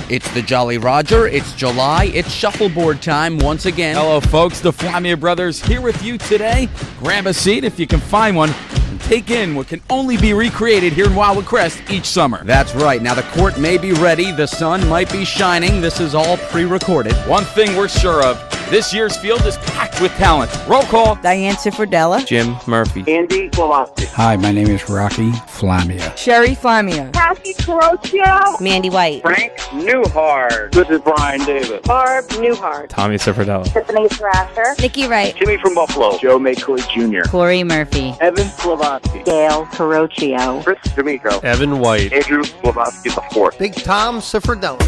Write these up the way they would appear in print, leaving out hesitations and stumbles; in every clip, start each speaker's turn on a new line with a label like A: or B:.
A: It's the Jolly Roger, it's July, it's Shuffleboard time once again.
B: Hello folks, the Flamia Brothers here with you today. Grab a seat if you can find one and take in what can only be recreated here in Wildwood Crest each summer.
A: That's right, now the court may be ready, the sun might be shining, this is all pre-recorded.
B: One thing we're sure of, this year's field is packed with talent. Roll call.
C: Diane Ciffredella.
D: Jim Murphy.
E: Andy Slavosky.
F: Hi, my name is Rocky Flamia.
C: Sherry Flamia.
G: Cassie Carocchio.
C: Mandy White.
E: Frank Newhart. This is Brian Davis.
G: Barb Newhart.
D: Tommy Ciffredella.
G: Tiffany Thrasher.
C: Nikki Wright.
E: Jimmy from Buffalo. Joe McCoy Jr.
C: Corey Murphy.
E: Evan Slavosky.
G: Gail Carocchio.
E: Chris D'Amico.
D: Evan White.
E: Andrew Slavosky IV.
H: Big Tom Ciffredella.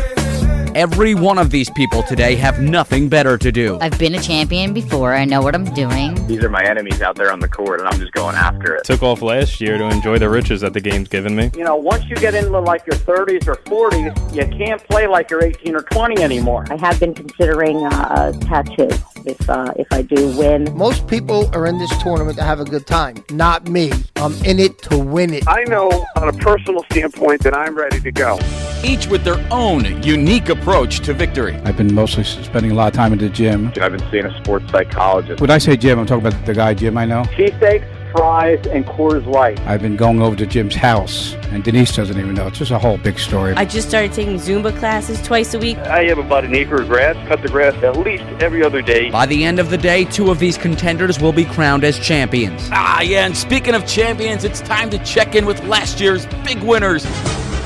A: Every one of these people today have nothing better to do.
I: I've been a champion before. I know what I'm doing.
E: These are my enemies out there on the court, and I'm just going after it.
D: Took off last year to enjoy the riches that the game's given me.
J: You know, once you get into like your 30s or 40s, you can't play like you're 18 or 20 anymore.
G: I have been considering a tattoo if I do win.
H: Most people are in this tournament to have a good time. Not me. I'm in it to win it.
E: I know on a personal standpoint that I'm ready to go.
B: Each with their own unique approach to victory.
F: I've been mostly spending a lot of time in the gym.
E: I've been seeing a sports psychologist.
F: When I say gym, I'm talking about the guy Jim I know.
J: Cheesesteaks, fries, and Coors Light.
F: I've been going over to Jim's house, and Denise doesn't even know. It's just a whole big story.
K: I just started taking Zumba classes twice a week.
E: I have about an acre of grass, cut the grass at least every other day.
A: By the end of the day, 2 of these contenders will be crowned as champions.
B: Yeah, and speaking of champions, it's time to check in with last year's big winners.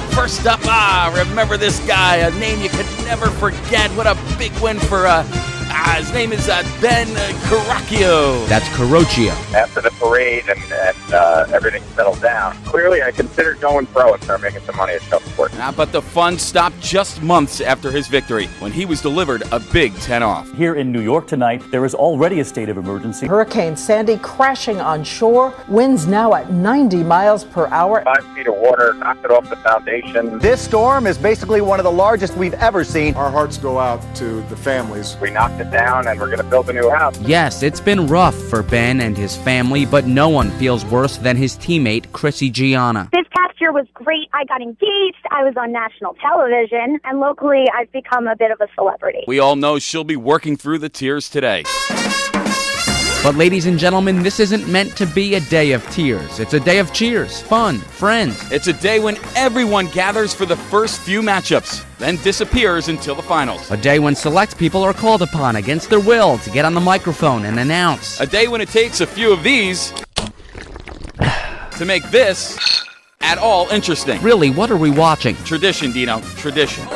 B: First up, remember this guy, a name you could never forget. What a big win for, his name is Ben Carocchio.
A: That's Carocchio.
E: After the parade and everything settled down, clearly I considered going pro and start making some money at Shuffleboard.
B: But the fun stopped just months after his victory, when he was delivered a big 10 off.
L: Here in New York tonight, there is already a state of emergency.
M: Hurricane Sandy crashing on shore, winds now at 90 miles per hour.
E: 5 feet of water knocked it off the foundation.
N: This storm is basically one of the largest we've ever seen.
O: Our hearts go out to the families.
E: We knocked it down and we're going to build a new house.
A: Yes, it's been rough for Ben and his family, but no one feels worse than his teammate, Chrissy Gianna.
G: This past year was great. I got engaged. I was on national television. And locally, I've become a bit of a celebrity.
B: We all know she'll be working through the tears today.
A: But ladies and gentlemen, this isn't meant to be a day of tears. It's a day of cheers, fun, friends.
B: It's a day when everyone gathers for the first few matchups, then disappears until the finals.
A: A day when select people are called upon against their will to get on the microphone and announce.
B: A day when it takes a few of these to make this at all interesting.
A: Really, what are we watching?
B: Tradition, Dino. Tradition.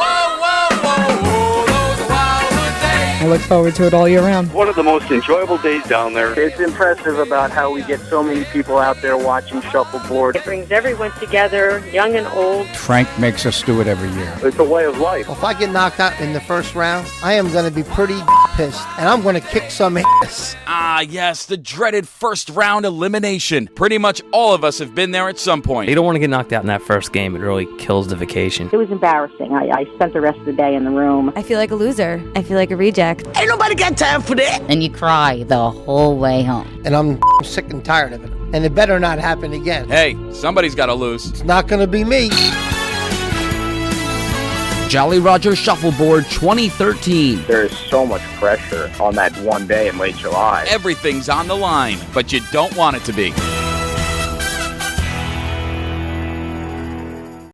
C: I look forward to it all year round.
E: One of the most enjoyable days down there.
J: It's impressive about how we get so many people out there watching Shuffleboard.
K: It brings everyone together, young and old.
F: Frank makes us do it every year.
E: It's a way of life.
H: If I get knocked out in the first round, I am going to be pretty pissed, and I'm going to kick some ass.
B: Yes, the dreaded first round elimination. Pretty much all of us have been there at some point.
D: You don't want to get knocked out in that first game. It really kills the vacation.
G: It was embarrassing. I spent the rest of the day in the room.
I: I feel like a loser. I feel like a reject.
H: Ain't nobody got time for that.
I: And you cry the whole way home.
H: And I'm sick and tired of it. And it better not happen again.
B: Hey, somebody's got to lose.
H: It's not going to be me.
A: Jolly Roger Shuffleboard 2013.
E: There is so much pressure on that one day in late July.
B: Everything's on the line, but you don't want it to be.